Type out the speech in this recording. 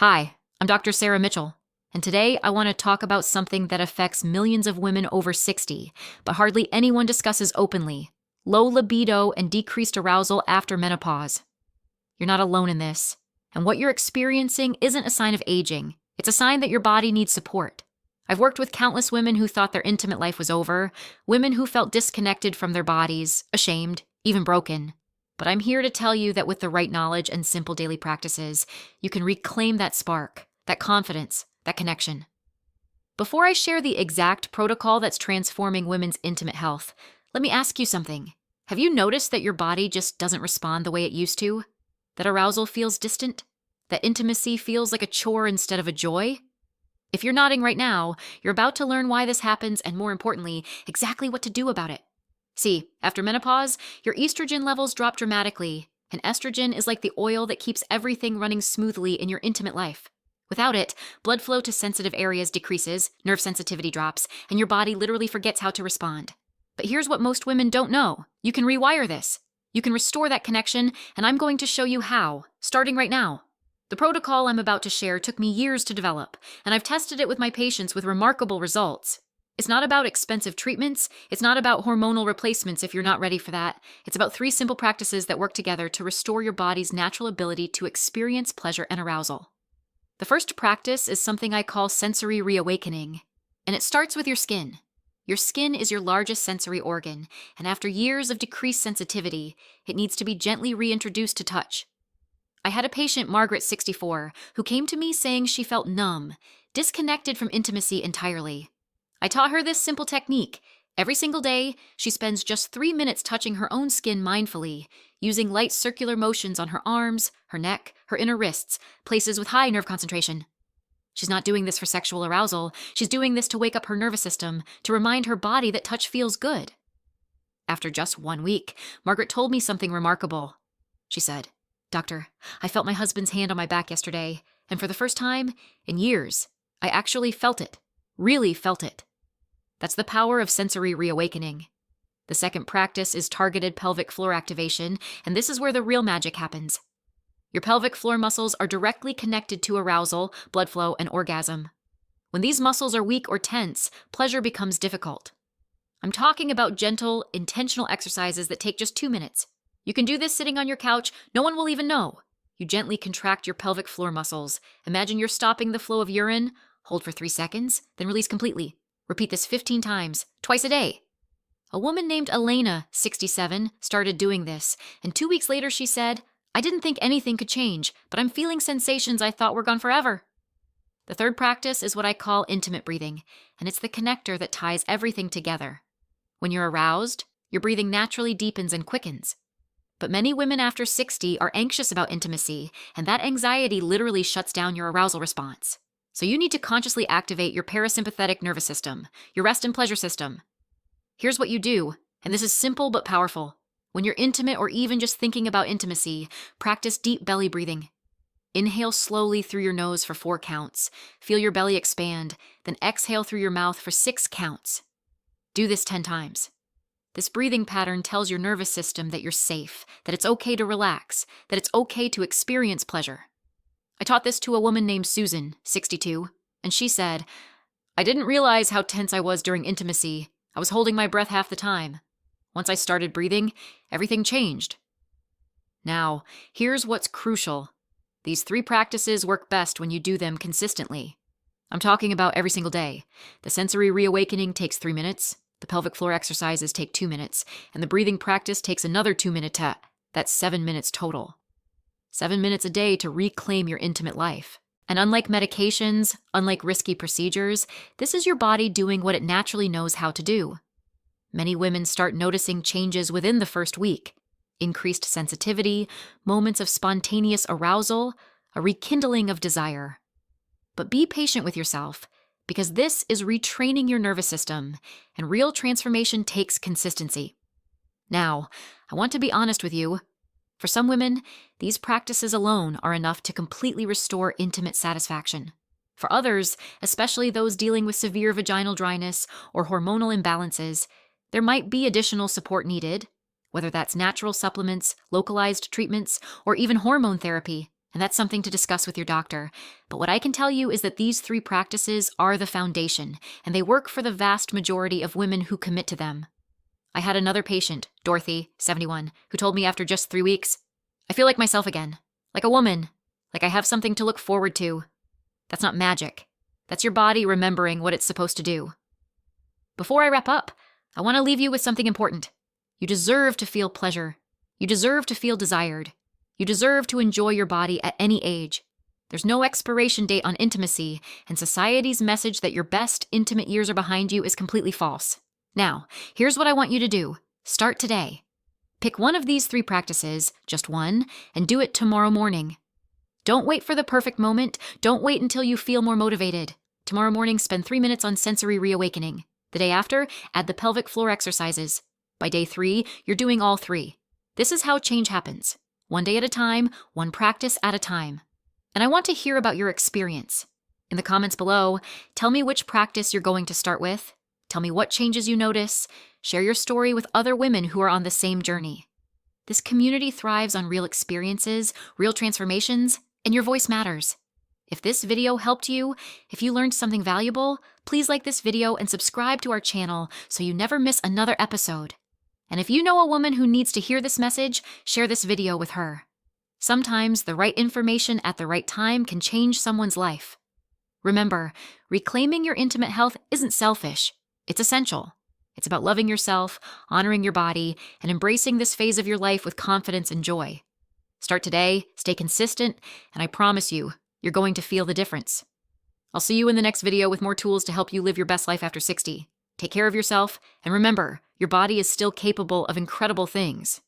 Hi, I'm Dr. Sarah Mitchell, and today I want to talk about something that affects millions of women over 60, but hardly anyone discusses openly: low libido and decreased arousal after menopause. You're not alone in this, and what you're experiencing isn't a sign of aging. It's a sign that your body needs support. I've worked with countless women who thought their intimate life was over, women who felt disconnected from their bodies, ashamed, even broken. But I'm here to tell you that with the right knowledge and simple daily practices, you can reclaim that spark, that confidence, that connection. Before I share the exact protocol that's transforming women's intimate health, let me ask you something. Have you noticed that your body just doesn't respond the way it used to? That arousal feels distant? That intimacy feels like a chore instead of a joy? If you're nodding right now, you're about to learn why this happens and, more importantly, exactly what to do about it. See, after menopause, your estrogen levels drop dramatically, and estrogen is like the oil that keeps everything running smoothly in your intimate life. Without it, blood flow to sensitive areas decreases, nerve sensitivity drops, and your body literally forgets how to respond. But here's what most women don't know. You can rewire this. You can restore that connection, and I'm going to show you how, starting right now. The protocol I'm about to share took me years to develop, and I've tested it with my patients with remarkable results. It's not about expensive treatments. It's not about hormonal replacements if you're not ready for that. It's about 3 simple practices that work together to restore your body's natural ability to experience pleasure and arousal. The first practice is something I call sensory reawakening, and it starts with your skin. Your skin is your largest sensory organ, and after years of decreased sensitivity, it needs to be gently reintroduced to touch. I had a patient, Margaret, 64, who came to me saying she felt numb, disconnected from intimacy entirely. I taught her this simple technique. Every single day, she spends just 3 minutes touching her own skin mindfully, using light circular motions on her arms, her neck, her inner wrists, places with high nerve concentration. She's not doing this for sexual arousal. She's doing this to wake up her nervous system, to remind her body that touch feels good. After just 1 week, Margaret told me something remarkable. She said, "Doctor, I felt my husband's hand on my back yesterday, and for the first time in years, I actually felt it, really felt it." That's the power of sensory reawakening. The second practice is targeted pelvic floor activation, and this is where the real magic happens. Your pelvic floor muscles are directly connected to arousal, blood flow, and orgasm. When these muscles are weak or tense, pleasure becomes difficult. I'm talking about gentle, intentional exercises that take just 2 minutes. You can do this sitting on your couch. No one will even know. You gently contract your pelvic floor muscles. Imagine you're stopping the flow of urine. Hold for 3 seconds, then release completely. Repeat this 15 times, twice a day. A woman named Elena, 67, started doing this, and 2 weeks later she said, "I didn't think anything could change, but I'm feeling sensations I thought were gone forever." The third practice is what I call intimate breathing, and it's the connector that ties everything together. When you're aroused, your breathing naturally deepens and quickens. But many women after 60 are anxious about intimacy, and that anxiety literally shuts down your arousal response. So you need to consciously activate your parasympathetic nervous system, your rest and pleasure system. Here's what you do, and this is simple but powerful. When you're intimate or even just thinking about intimacy, practice deep belly breathing. Inhale slowly through your nose for 4 counts. Feel your belly expand, then exhale through your mouth for 6 counts. Do this 10 times. This breathing pattern tells your nervous system that you're safe, that it's okay to relax, that it's okay to experience pleasure. I taught this to a woman named Susan, 62, and she said, "I didn't realize how tense I was during intimacy. I was holding my breath half the time. Once I started breathing, everything changed." Now, here's what's crucial. These 3 practices work best when you do them consistently. I'm talking about every single day. The sensory reawakening takes 3 minutes, the pelvic floor exercises take 2 minutes, and the breathing practice takes another 2 minutes. That's 7 minutes total. 7 minutes a day to reclaim your intimate life. And unlike medications, unlike risky procedures, this is your body doing what it naturally knows how to do. Many women start noticing changes within the first week: increased sensitivity, moments of spontaneous arousal, a rekindling of desire. But be patient with yourself, because this is retraining your nervous system, and real transformation takes consistency. Now, I want to be honest with you. For some women, these practices alone are enough to completely restore intimate satisfaction. For others, especially those dealing with severe vaginal dryness or hormonal imbalances, there might be additional support needed, whether that's natural supplements, localized treatments, or even hormone therapy. and that's something to discuss with your doctor. But what I can tell you is that these 3 practices are the foundation, and they work for the vast majority of women who commit to them. I had another patient, Dorothy, 71, who told me after just 3 weeks, "I feel like myself again, like a woman, like I have something to look forward to." That's not magic. That's your body remembering what it's supposed to do. Before I wrap up, I want to leave you with something important. You deserve to feel pleasure. You deserve to feel desired. You deserve to enjoy your body at any age. There's no expiration date on intimacy, and society's message that your best intimate years are behind you is completely false. Now, here's what I want you to do. Start today. Pick one of these 3 practices, just one, and do it tomorrow morning. Don't wait for the perfect moment. Don't wait until you feel more motivated. Tomorrow morning, spend 3 minutes on sensory reawakening. The day after, add the pelvic floor exercises. By day 3, you're doing all 3. This is how change happens. One day at a time, one practice at a time. And I want to hear about your experience. In the comments below, tell me which practice you're going to start with. Tell me what changes you notice. Share your story with other women who are on the same journey. This community thrives on real experiences, real transformations, and your voice matters. If this video helped you, if you learned something valuable, please like this video and subscribe to our channel so you never miss another episode. And if you know a woman who needs to hear this message, share this video with her. Sometimes the right information at the right time can change someone's life. Remember, reclaiming your intimate health isn't selfish. It's essential. It's about loving yourself, honoring your body, and embracing this phase of your life with confidence and joy. Start today, stay consistent, and I promise you, you're going to feel the difference. I'll see you in the next video with more tools to help you live your best life after 60. Take care of yourself, and remember, your body is still capable of incredible things.